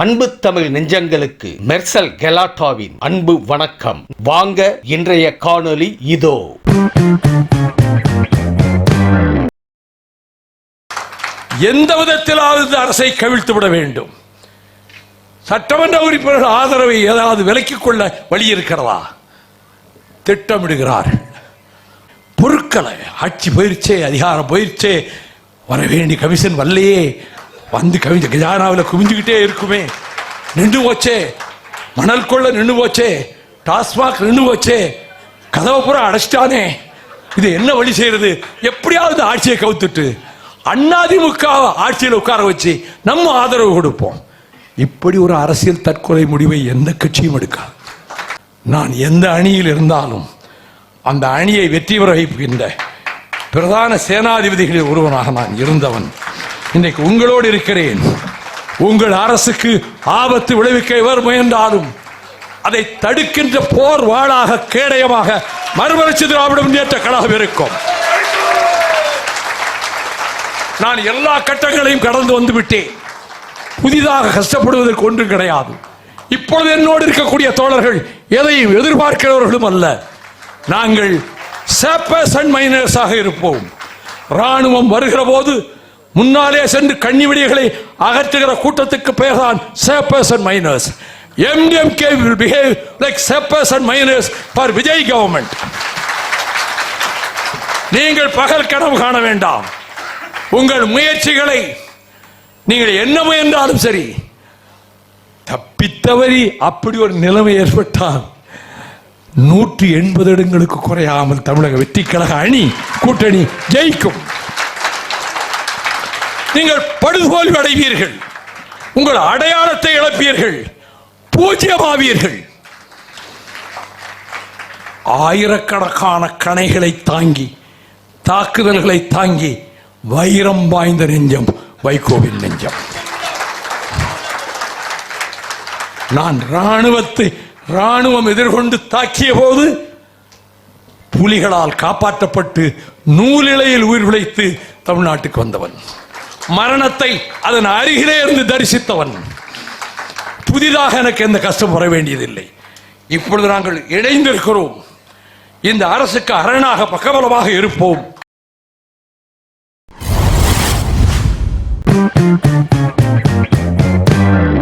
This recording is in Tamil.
அன்பு தமிழ் நெஞ்சங்களுக்கு மெர்சல் கெலாட்டாவின் அன்பு வணக்கம். வாங்க இன்றைய காணொளி இதோ. எந்த விதத்திலாவது அரசை கவிழ்த்து விட வேண்டும். சட்டமன்ற உறுப்பினர்கள் ஆதரவை ஏதாவது விலக்கிக் கொள்ள வழி இருக்கிறதா? திட்டமிடுகிறார்கள். பொருட்களை ஆட்சி போயிருச்சே, அதிகாரம் போயிருச்சே, வர வேண்டிய கமிஷன் வரலையே, வந்து கஜானாவில் குவிஞ்சுக்கிட்டே இருக்குமே, நின்று போச்சே, மணல் கொள்ள நின்று போச்சே, டாஸ்மாக் நின்று போச்சே, கதவை பூரா அடைச்சிட்டானே, இது என்ன வழி செய்யறது? எப்படியாவது ஆட்சியை கவுத்துட்டு அதிமுக ஆட்சியில் உட்கார வச்சு நம்ம ஆதரவு கொடுப்போம். இப்படி ஒரு அரசியல் தற்கொலை முடிவை எந்த கட்சியும் எடுக்காது. நான் எந்த அணியில் இருந்தாலும் அந்த அணியை வெற்றி பெற வைக்கின்ற பிரதான சேனாதிபதிகளில் ஒருவனாக நான் இருந்தவன். இன்றைக்கு உங்களோடு இருக்கிறேன். உங்கள் அரசுக்கு ஆபத்து விளைவிக்க எவர் முயன்றாலும் அதை தடுக்கின்ற போர் வாளாக, கேடயமாக மறுமலர்ச்சி திராவிட முன்னேற்ற கழகம் இருக்கும். நான் எல்லா கட்டங்களையும் கடந்து வந்து விட்டேன். புதிதாக கஷ்டப்படுவதற்கு ஒன்றும் கிடையாது. இப்பொழுது என்னோடு இருக்கக்கூடிய தோழர்கள் எதையும் எதிர்பார்க்கிறவர்களும் அல்ல. நாங்கள் சேப்பர்ஸ் அண்ட் மைனர்ஸாக இருப்போம். ராணுவம் வருகிற போது முன்னாலே சென்று கண்ணிவெடிகளை அகற்றுகிற கூட்டத்துக்கு பெயர்தான் sappers and miners. MDMK will behave like sappers and miners for Vijay government. நீங்கள் பகல் கனவு காண வேண்டாம். உங்கள் முயற்சிகளை நீங்கள் என்ன முயன்றாலும் சரி, தப்பித்தவரி அப்படி ஒரு நிலைமை ஏற்பட்டால் 180 இடங்களுக்கு குறையாமல் தமிழக வெற்றி கழக அணி கூட்டணி ஜெயிக்கும். நீங்கள் படுதோல்வி அடைவீர்கள், உங்கள் அடையாளத்தை இழப்பீர்கள், பூஜ்யமாவீர்கள். ஆயிரக்கணக்கான கணைகளை தாங்கி, தாக்குதல்களை தாங்கி வைரம் வாய்ந்த நெஞ்சம் வைகோவின் நெஞ்சம். நான் ராணுவம் எதிர்கொண்டு தாக்கிய போது புலிகளால் காப்பாற்றப்பட்டு நூலிழையில் உயிர் பிழைத்து தமிழ்நாட்டுக்கு வந்தவன். மரணத்தை அதன் அருகிலே இருந்து தரிசித்தவன். புதிதாக எனக்கு எந்த கஷ்டம் வர வேண்டியதில்லை. இப்பொழுது நாங்கள் இணைந்திருக்கிறோம். இந்த அரசுக்கு அரணாக பக்கபலமாக இருப்போம்.